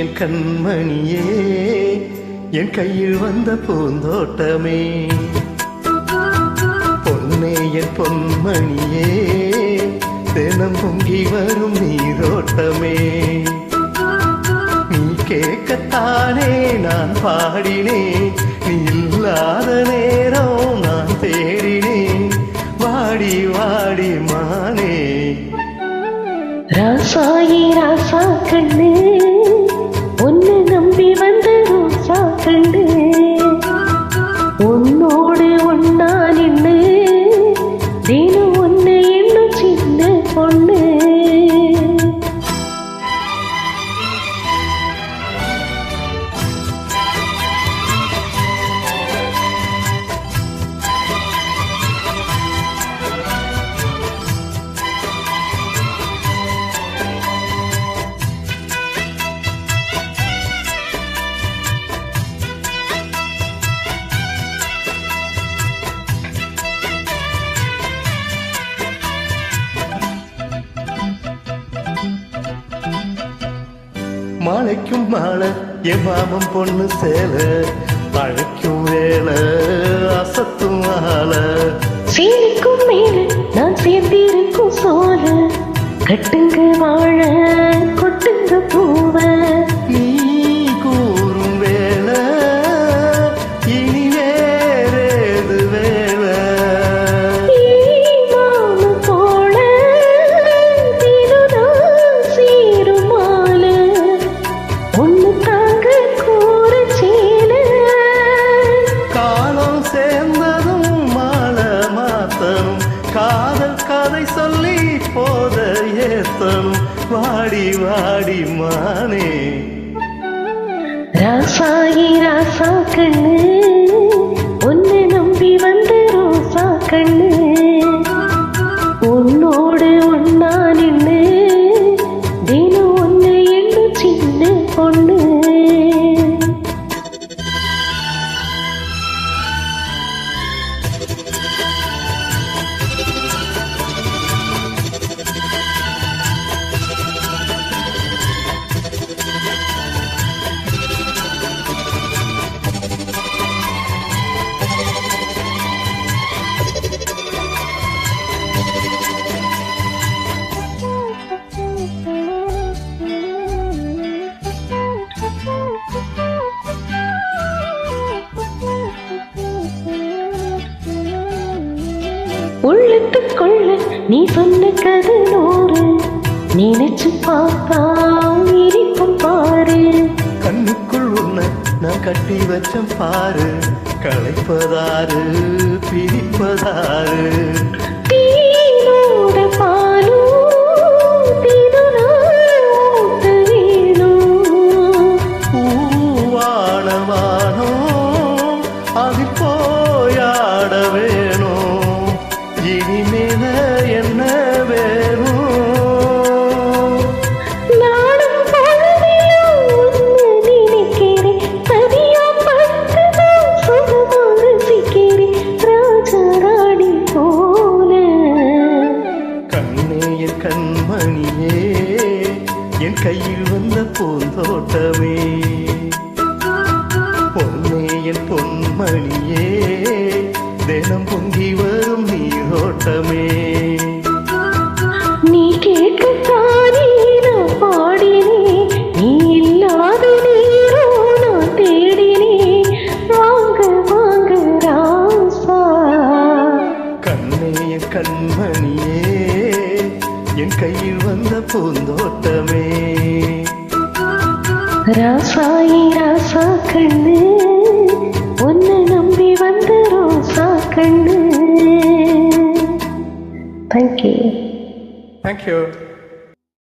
என் கண்மணியே, என் கையில் வந்த பூந்தோட்டமே, பொன்னே என் பொன்மணியே, தினம் பொங்கி வரும் நீரோட்டமே. நீ கேட்கத்தானே நான் பாடினேன், நீ இல்லாத நேரம் நான் தேடினேன், வாடி வாடி மானே. ராசாயி ராசா கண்ணு, உன்னை நம்பி வந்த ரோசா கண்ணு, உன்னோடு ஒன்னா நின்று தினம் ஒன்னு இன்னும் சின்ன பொண்ணு. மாலைக்கும் மாலை என் மாமன் பொண்ணு சேல, அழைக்கும் வேலை அசத்தும் ஆல, சீனுக்கும் மேல நான் சேர்ந்திருக்கும் சோல, கட்டுங்க வாழ கொட்டுங்க பூவ. நீ கூறும் வேலை இனி வேறேது வேலை. மாம போல தினம் சீரும் மால, ஒன்னு தாங்க கூற சீல. காலம் சேர்ந்ததும் மாலை மாத்தனும், காதல் கதை சொல்லி போத ஏத்தனும், வாடி வாடி மானே. ராசாயி ராசா கண்ணு, உன்னை நம்பி வந்த ரோசா கண்ணு, உன்னோடு ஒன்னா நின்று தினம் ஒன்னு இன்னும் சின்ன பொண்ணு. உள்ளத்துக்குள்ள நீ சொன்ன கதை நூறு, நினைச்சு பார்த்தா இருக்கும் பாரு. கண்ணுக்குள் உன்னை நான் கட்டி வச்சம் பாரு, களைப்பதாரு பிரிப்பதாரு. தீனோட பாலும் தினம் வேணும், பூவானவானோ அது போயாட வேணும், இனிமேல என்ன வேணும். நானும் பழமையும் ஒன்னு நினைக்கிறேன், தனியா பட்டுதான் சுகமாக ரசிக்கிறேன், ராஜா ராணி போல. கண்ணே என் கண்மணியே, என் கையில் வந்த பூந்தோட்டமே, பொன்னே என் பொன்மணியே, தினம் பொங்கி வரும் நீரோட்டமே. நீ கேட்கத்தானே நான் பாடினேன், நீ இல்லாத நேரம் நான் தேடினேன், வாங்க வாங்க ராசா. கண்ணே என் கண்மணியே, என் கையில் வந்த பூந்தோட்டமே. ராசாயி ராசா கண்ணு, உன்னை நம்பி வந்த ரோசா கண்ணு. Thank you. Thank you.